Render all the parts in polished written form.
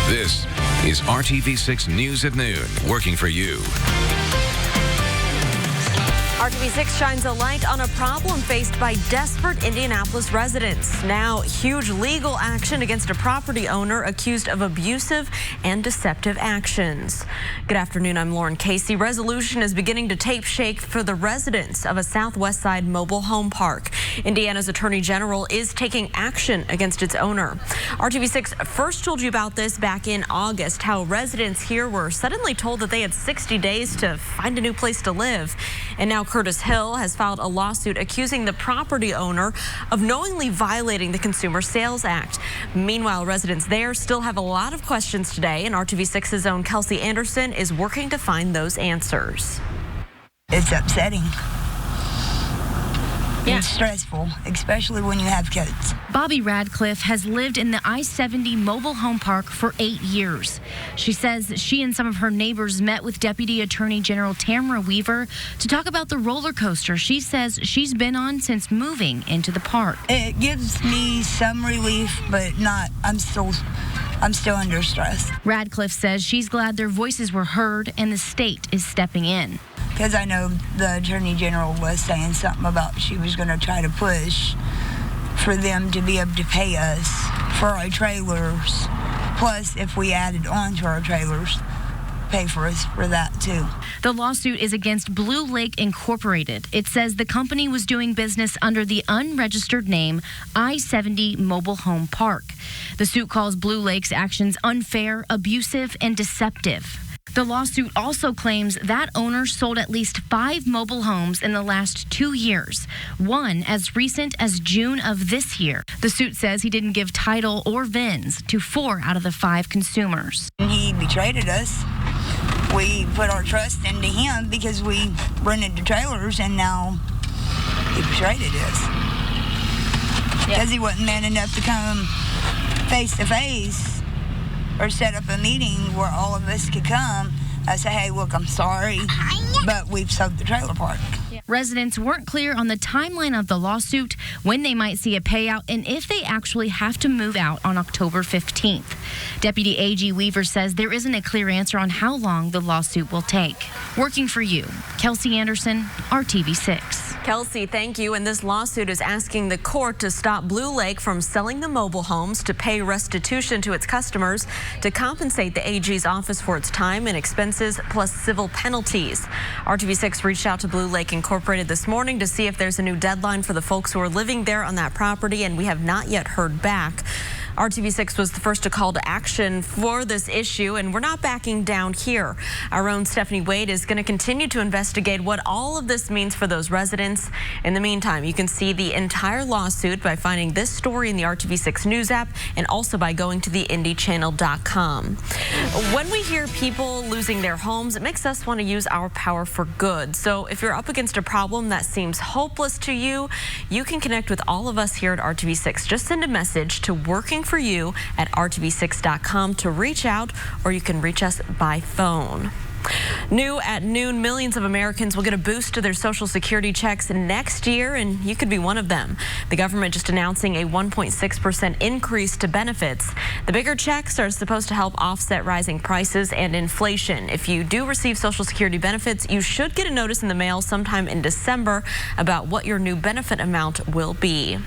This is RTV6 News at Noon, working for you. RTV6 shines a light on a problem faced by desperate Indianapolis residents. Now, huge legal action against a property owner accused of abusive and deceptive actions. Good afternoon, I'm Lauren Casey. Resolution is beginning to take shape for the residents of a Southwest Side mobile home park. Indiana's Attorney General is taking action against its owner. RTV6 first told you about this back in August, how residents here were suddenly told that they had 60 days to find a new place to live. And now Curtis Hill has filed a lawsuit accusing the property owner of knowingly violating the Consumer Sales Act. Meanwhile, residents there still have a lot of questions today, and RTV6's own Kelsey Anderson is working to find those answers. It's upsetting. Yeah. It's stressful, especially when you have kids. Bobby Radcliffe has lived in the I-70 mobile home park for 8 years. She says she and some of her neighbors met with Deputy Attorney General Tamara Weaver to talk about the roller coaster she says she's been on since moving into the park. It gives me some relief, but not. I'm still under stress. Radcliffe says she's glad their voices were heard and the state is stepping in. Because I know the Attorney General was saying something about she was going to try to push for them to be able to pay us for our trailers. Plus, if we added on to our trailers, pay for us for that too. The lawsuit is against Blue Lake Incorporated. It says the company was doing business under the unregistered name I-70 Mobile Home Park. The suit calls Blue Lake's actions unfair, abusive, and deceptive. The lawsuit also claims that owner sold at least 5 mobile homes in the last 2 years, one as recent as June of this year. The suit says he didn't give title or VINs to 4 out of the 5 consumers. He betrayed us. We put our trust into him because we rented the trailers, and now he betrayed us. Because he wasn't man enough to come face to face or set up a meeting where all of us could come. I say, hey, look, I'm sorry, but we've sold the trailer park. Residents weren't clear on the timeline of the lawsuit, when they might see a payout, and if they actually have to move out on October 15th. Deputy AG Weaver says there isn't a clear answer on how long the lawsuit will take. Working for you, Kelsey Anderson, RTV6. Kelsey, thank you. And this lawsuit is asking the court to stop Blue Lake from selling the mobile homes, to pay restitution to its customers, to compensate the AG's office for its time and expenses, plus civil penalties. RTV6 reached out to Blue Lake Incorporated this morning to see if there's a new deadline for the folks who are living there on that property, and we have not yet heard back. RTV6 was the first to call to action for this issue, and we're not backing down here. Our own Stephanie Wade is going to continue to investigate what all of this means for those residents. In the meantime, you can see the entire lawsuit by finding this story in the RTV6 News app and also by going to the IndyChannel.com. When we hear people losing their homes, it makes us want to use our power for good. So if you're up against a problem that seems hopeless to you, you can connect with all of us here at RTV6. Just send a message to Working for You at RTV6.com to reach out, or you can reach us by phone. New at noon, millions of Americans will get a boost to their Social Security checks next year, and you could be one of them. The government just announcing a 1.6% increase to benefits. The bigger checks are supposed to help offset rising prices and inflation. If you do receive Social Security benefits, you should get a notice in the mail sometime in December about what your new benefit amount will be.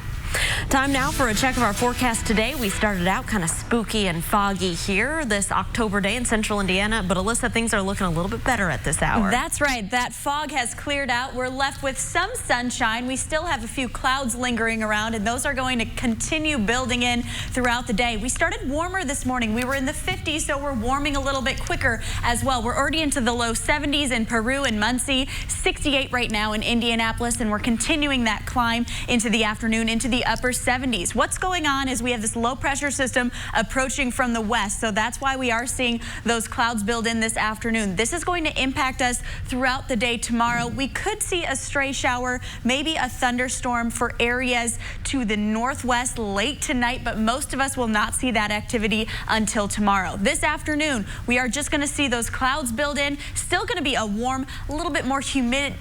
Time now for a check of our forecast today. We started out kind of spooky and foggy here this October day in central Indiana, but Alyssa, things are looking a little bit better at this hour. That's right. That fog has cleared out. We're left with some sunshine. We still have a few clouds lingering around, and those are going to continue building in throughout the day. We started warmer this morning. We were in the 50s, so we're warming a little bit quicker as well. We're already into the low 70s in Peru and Muncie, 68 right now in Indianapolis, and we're continuing that climb into the afternoon, into the upper 70s. What's going on is we have this low pressure system approaching from the west, so that's why we are seeing those clouds build in this afternoon. This is going to impact us throughout the day tomorrow. We could see a stray shower, maybe a thunderstorm for areas to the northwest late tonight, but most of us will not see that activity until tomorrow. This afternoon, we are just going to see those clouds build in. Still going to be a warm, a little bit more humid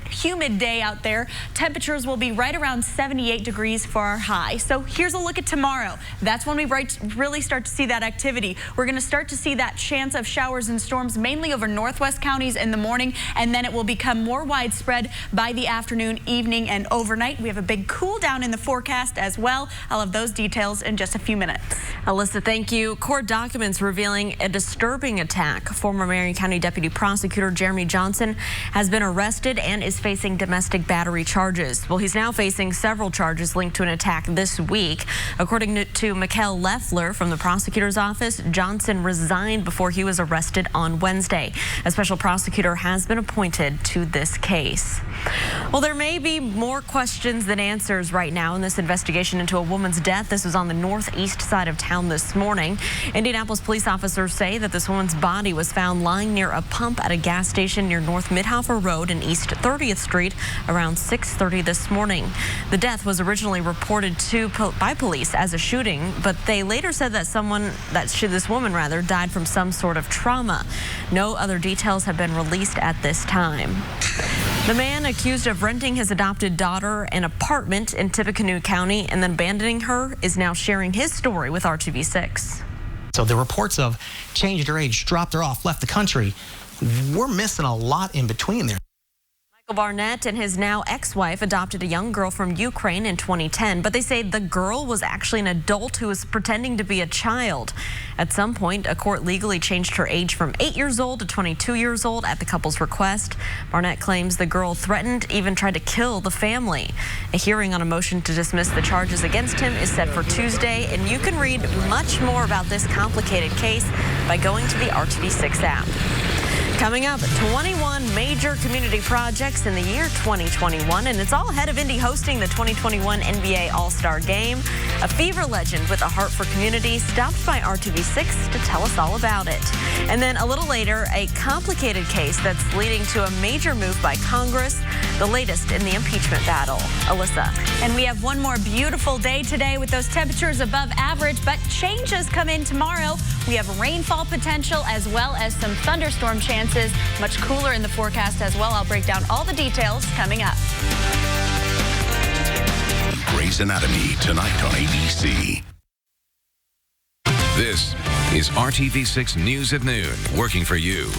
day out there. Temperatures will be right around 78 degrees for our high. So here's a look at tomorrow. That's when we really start to see that activity. We're going to start to see that chance of showers and storms mainly over northwest counties in the morning, and then it will become more widespread by the afternoon, evening, and overnight. We have a big cool down in the forecast as well. I'll have those details in just a few minutes. Alyssa, thank you. Court documents revealing a disturbing attack. Former Marion County Deputy Prosecutor Jeremy Johnson has been arrested and is facing domestic battery charges. Well, he's now facing several charges linked to an attack this week. According to Mikkel Leffler from the prosecutor's office, Johnson resigned before he was arrested on Wednesday. A special prosecutor has been appointed to this case. Well, there may be more questions than answers right now in this investigation into a woman's death. This was on the northeast side of town this morning. Indianapolis police officers say that this woman's body was found lying near a pump at a gas station near North Midhofer Road and East 30th Street around 6:30 this morning. The death was originally reported by police as a shooting, but they later said that this woman died from some sort of trauma. No other details have been released at this time. The man accused of renting his adopted daughter an apartment in Tippecanoe County and then abandoning her is now sharing his story with RTV6. So the reports of changed her age, dropped her off, left the country, we're missing a lot in between there. Michael Barnett and his now ex-wife adopted a young girl from Ukraine in 2010, but they say the girl was actually an adult who was pretending to be a child. At some point, a court legally changed her age from 8 years old to 22 years old at the couple's request. Barnett claims the girl threatened, even tried to kill the family. A hearing on a motion to dismiss the charges against him is set for Tuesday, and you can read much more about this complicated case by going to the RTV6 app. Coming up, 21 major community projects in the year 2021, and it's all ahead of Indy hosting the 2021 NBA All-Star Game. A Fever legend with a heart for community stopped by RTV6 to tell us all about it. And then a little later, a complicated case that's leading to a major move by Congress, the latest in the impeachment battle. Alyssa. And we have one more beautiful day today with those temperatures above average, but changes come in tomorrow. We have rainfall potential as well as some thunderstorm chances. Much cooler in the forecast as well. I'll break down all the details coming up. Grey's Anatomy tonight on ABC. This is RTV6 News at Noon, working for you.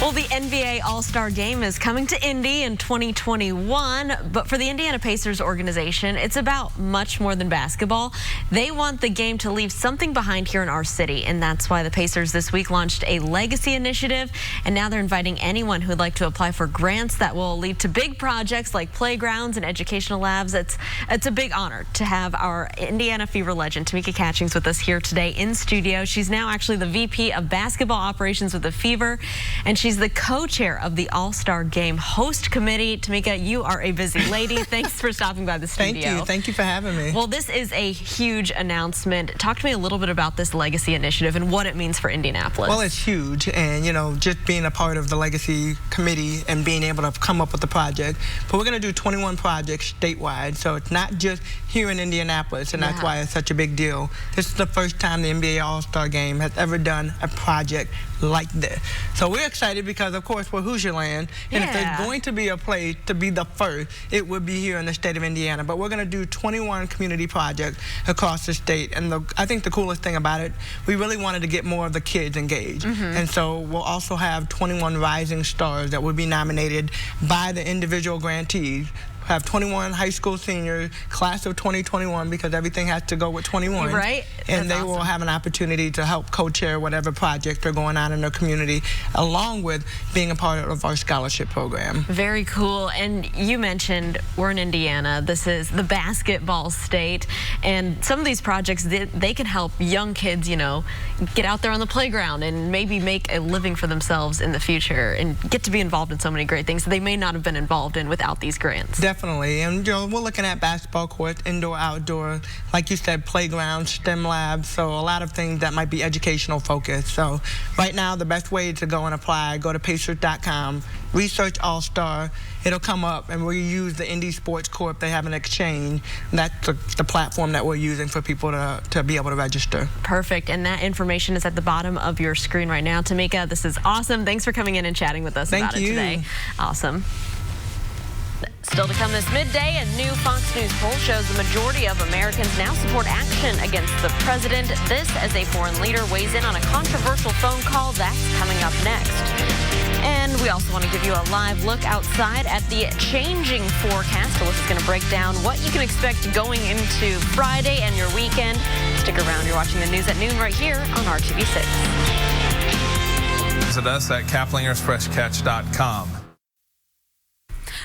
Well, the NBA All-Star Game is coming to Indy in 2021, but for the Indiana Pacers organization, it's about much more than basketball. They want the game to leave something behind here in our city, and that's why the Pacers this week launched a legacy initiative, and now they're inviting anyone who would like to apply for grants that will lead to big projects like playgrounds and educational labs. It's a big honor to have our Indiana Fever legend, Tamika Catchings, with us here today in studio. She's now actually the VP of Basketball Operations with the Fever, and she's the co-chair of the All-Star Game Host Committee. Tamika, you are a busy lady. Thanks for stopping by the studio. Thank you. Thank you for having me. Well, this is a huge announcement. Talk to me a little bit about this Legacy Initiative and what it means for Indianapolis. Well, it's huge, and just being a part of the Legacy Committee and being able to come up with the project. But we're going to do 21 projects statewide, so it's not just here in Indianapolis, and that's why it's such a big deal. This is the first time the NBA All-Star Game has ever done a project like this. So we're excited because, of course, we're Hoosier land, and if there's going to be a place to be the first, it would be here in the state of Indiana. But we're going to do 21 community projects across the state, and I think the coolest thing about it, we really wanted to get more of the kids engaged. And so we'll also have 21 rising stars that will be nominated by the individual grantees. Have 21 high school seniors, class of 2021, because everything has to go with 21. Right. And they will have an opportunity to help co-chair whatever projects are going on in their community, along with being a part of our scholarship program. Very cool. And you mentioned we're in Indiana. This is the basketball state. And some of these projects, they can help young kids, get out there on the playground and maybe make a living for themselves in the future and get to be involved in so many great things that they may not have been involved in without these grants. Definitely, and we're looking at basketball courts, indoor, outdoor, like you said, playgrounds, STEM labs, so a lot of things that might be educational focused. So right now, the best way to go and apply, go to Pacers.com, research All-Star, it'll come up, and we use the Indy Sports Corp. They have an exchange. That's the platform that we're using for people to be able to register. Perfect, and that information is at the bottom of your screen right now. Tamika, this is awesome. Thanks for coming in and chatting with us about it today. Awesome. Still to come this midday, a new Fox News poll shows the majority of Americans now support action against the president. This as a foreign leader weighs in on a controversial phone call. That's coming up next. And we also want to give you a live look outside at the changing forecast. Alyssa's going to break down what you can expect going into Friday and your weekend. Stick around. You're watching the news at noon right here on RTV6. Visit us at kaplingersfreshcatch.com.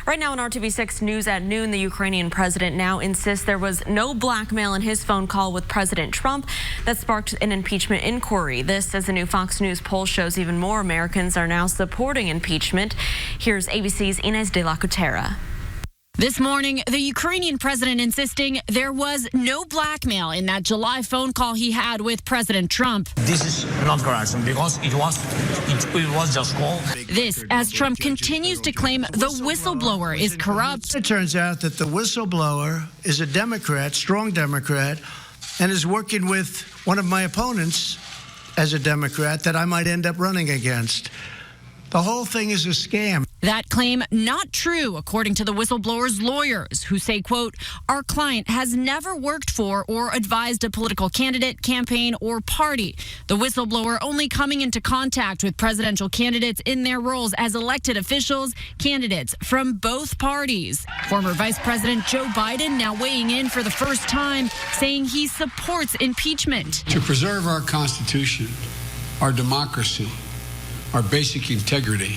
Right now on RTV6 News at noon, the Ukrainian president now insists there was no blackmail in his phone call with President Trump that sparked an impeachment inquiry. This, as the new Fox News poll shows, even more Americans are now supporting impeachment. Here's ABC's Inez de la Cutera. This morning, the Ukrainian president insisting there was no blackmail in that July phone call he had with President Trump. This is not correct because it was just call. This as Trump continues to claim the whistleblower is corrupt. It turns out that the whistleblower is a Democrat, strong Democrat, and is working with one of my opponents as a Democrat that I might end up running against. The whole thing is a scam. That claim not true, according to the whistleblower's lawyers, who say, quote, our client has never worked for or advised a political candidate, campaign, or party. The whistleblower only coming into contact with presidential candidates in their roles as elected officials, candidates from both parties. Former Vice President Joe Biden now weighing in for the first time, saying he supports impeachment. To preserve our Constitution, our democracy, our basic integrity,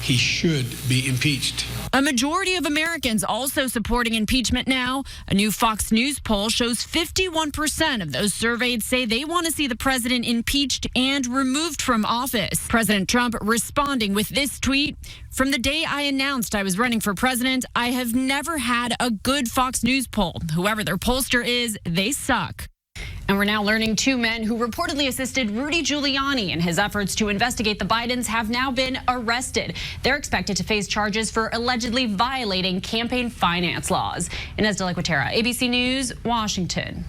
he should be impeached. A majority of Americans also supporting impeachment now. A new Fox News poll shows 51% of those surveyed say they want to see the president impeached and removed from office. President Trump responding with this tweet: from the day I announced I was running for president, I have never had a good Fox News poll. Whoever their pollster is, they suck. And we're now learning two men who reportedly assisted Rudy Giuliani in his efforts to investigate the Bidens have now been arrested. They're expected to face charges for allegedly violating campaign finance laws. Inez de la Cutera, ABC News, Washington.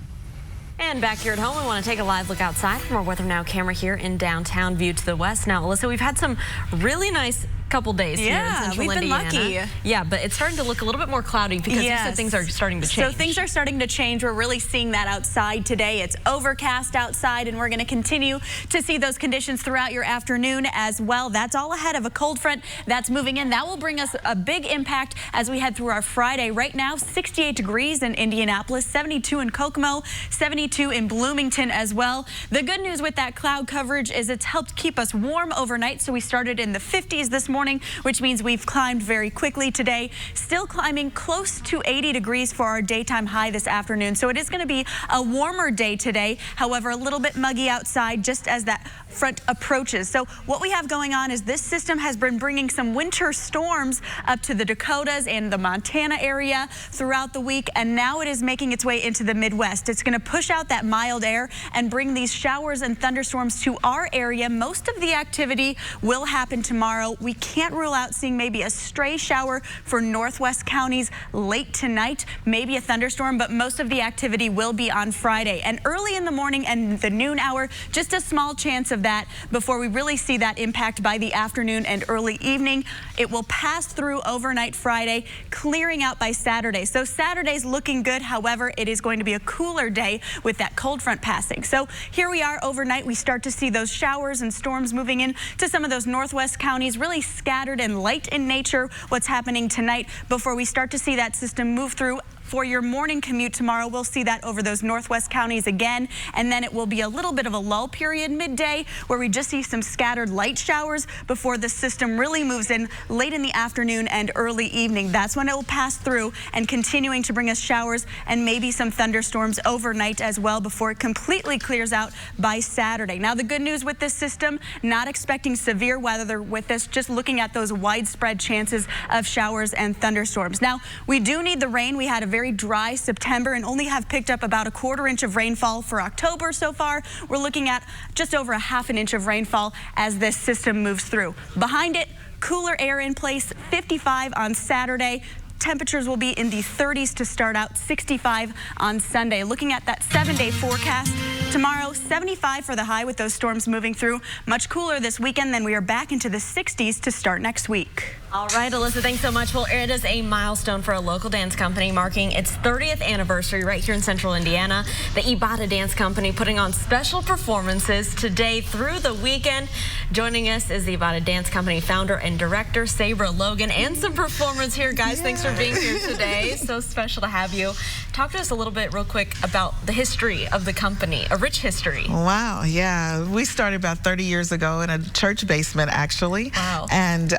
And back here at home, we want to take a live look outside from our Weather Now camera here in downtown, view to the west. Now, Alyssa, we've had some really nice couple days here in central Indiana. We've been lucky. Yeah, but it's starting to look a little bit more cloudy because you said things are starting to change. So things are starting to change. We're really seeing that outside today. It's overcast outside, and we're going to continue to see those conditions throughout your afternoon as well. That's all ahead of a cold front that's moving in. That will bring us a big impact as we head through our Friday. Right now, 68 degrees in Indianapolis, 72 in Kokomo, 72 in Bloomington as well. The good news with that cloud coverage is it's helped keep us warm overnight. So we started in the 50s this morning, which means we've climbed very quickly today. Still climbing close to 80 degrees for our daytime high this afternoon. So it is going to be a warmer day today. However, a little bit muggy outside just as that front approaches. So what we have going on is this system has been bringing some winter storms up to the Dakotas and the Montana area throughout the week, and now it is making its way into the Midwest. It's going to push out that mild air and bring these showers and thunderstorms to our area. Most of the activity will happen tomorrow. We can't rule out seeing maybe a stray shower for northwest counties late tonight, maybe a thunderstorm, but most of the activity will be on Friday. And early in the morning and the noon hour, just a small chance of that before we really see that impact by the afternoon and early evening. It will pass through overnight Friday, clearing out by Saturday. So Saturday's looking good. However, it is going to be a cooler day with that cold front passing. So here we are overnight. We start to see those showers and storms moving in to some of those northwest counties, really scattered and light in nature. What's happening tonight before we start to see that system move through. For your morning commute tomorrow, we'll see that over those northwest counties again, and then it will be a little bit of a lull period midday where we just see some scattered light showers before the system really moves in late in the afternoon and early evening. That's when it will pass through and continuing to bring us showers and maybe some thunderstorms overnight as well before it completely clears out by Saturday. Now, the good news with this system, not expecting severe weather with this, just looking at those widespread chances of showers and thunderstorms. Now, we do need the rain. We had a very dry September and only have picked up about a 1/4 inch of rainfall for October so far. We're looking at just over a 1/2 inch of rainfall as this system moves through. Behind it, cooler air in place, 55 on Saturday. Temperatures will be in the 30s to start out, 65 on Sunday. Looking at that 7-day forecast, tomorrow 75 for the high with those storms moving through. Much cooler this weekend, then we are back into the 60s to start next week. All right, Alyssa, thanks so much. Well, it is a milestone for a local dance company marking its 30th anniversary right here in central Indiana. The Ibotta Dance Company putting on special performances today through the weekend. Joining us is the Ibotta Dance Company founder and director, Sabra Logan, and some performers here. Guys, thanks for being here today. So special to have you. Talk to us a little bit real quick about the history of the company, a rich history. Wow, yeah. We started about 30 years ago in a church basement, actually. Wow. And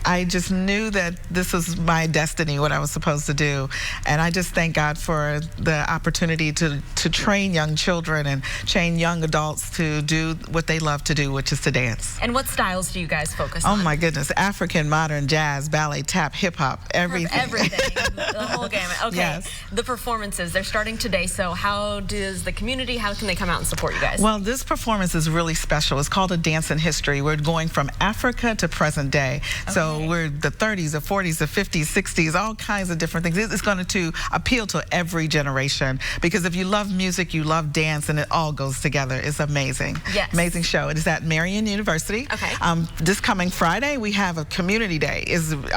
I just knew that this was my destiny, what I was supposed to do. And I just thank God for the opportunity to train young children and train young adults to do what they love to do, which is to dance. And what styles do you guys focus on? Oh my goodness, African, modern, jazz, ballet, tap, hip hop, everything. Everything, the whole gamut. Okay, yes. The performances, they're starting today, so how does the community, how can they come out and support you guys? Well, this performance is really special. It's called A Dance in History. We're going from Africa to present day. Okay. So we're the 30s, the 40s, the 50s, 60s, all kinds of different things. It's going to appeal to every generation, because if you love music, you love dance, and it all goes together. It's amazing. Yes. Amazing show. It is at Marion University. Okay. This coming Friday, we have a community day.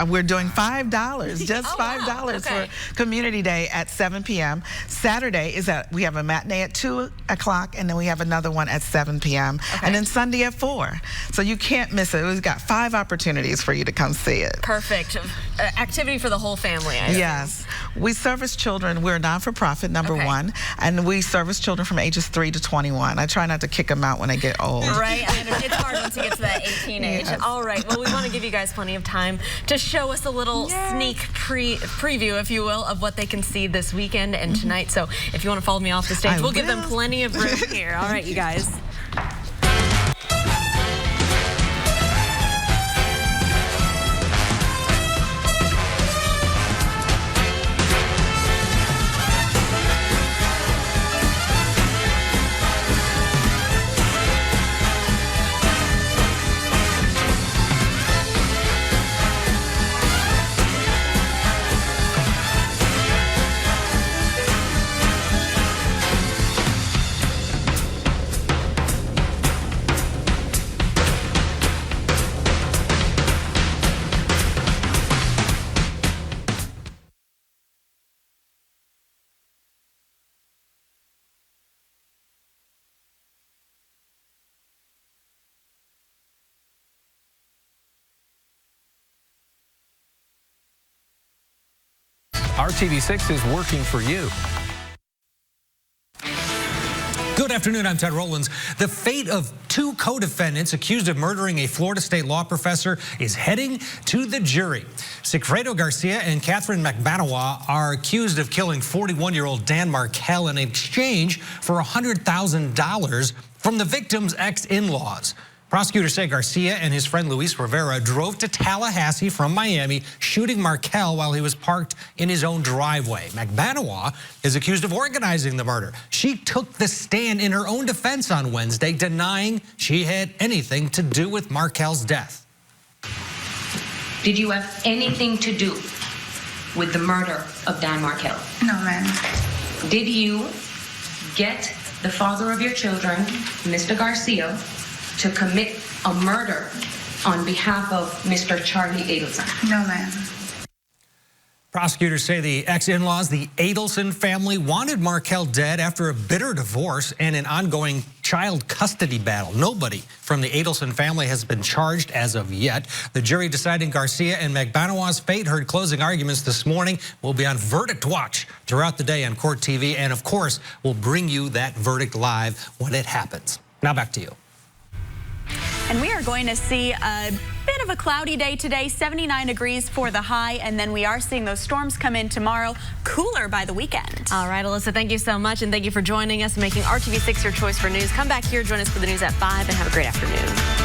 We're doing $5, just $5 for community day at 7 p.m. Saturday we have a matinee at 2 o'clock, and then we have another one at 7 p.m. Okay. And then Sunday at 4. So you can't miss it. We've got 5 opportunities for you to come see it. Perfect. Activity for the whole family, I Yes. We service children. We're not-for-profit, number one, and we service children from ages 3 to 21. I try not to kick them out when they get old. Right? I mean, it's hard once you get to that 18 age. Yes. All right. Well, we want to give you guys plenty of time to show us a little sneak preview, if you will, of what they can see this weekend and tonight. So if you want to follow me off the stage, we'll give them plenty of room here. All right, you guys. RTV6 is working for you. Good afternoon, I'm Ted Rowlands. The fate of 2 co-defendants accused of murdering a Florida State law professor is heading to the jury. Sigfredo Garcia and Catherine McManawa are accused of killing 41-year-old Dan Markel in exchange for $100,000 from the victim's ex-in-laws. Prosecutors say Garcia and his friend Luis Rivera drove to Tallahassee from Miami, shooting Markel while he was parked in his own driveway. McManawa is accused of organizing the murder. She took the stand in her own defense on Wednesday, denying she had anything to do with Markel's death. Did you have anything to do with the murder of Dan Markel? No, ma'am. Did you get the father of your children, Mr. Garcia, to commit a murder on behalf of Mr. Charlie Adelson? No, ma'am. Prosecutors say the ex-in-laws, the Adelson family, wanted Markel dead after a bitter divorce and an ongoing child custody battle. Nobody from the Adelson family has been charged as of yet. The jury deciding Garcia and McManawa's fate heard closing arguments this morning. We'll be on verdict watch throughout the day on Court TV, and of course, we'll bring you that verdict live when it happens. Now back to you. And we are going to see a bit of a cloudy day today, 79 degrees for the high, and then we are seeing those storms come in tomorrow, cooler by the weekend. All right, Alyssa, thank you so much, and thank you for joining us, making RTV6 your choice for news. Come back here, join us for the news at 5, and have a great afternoon.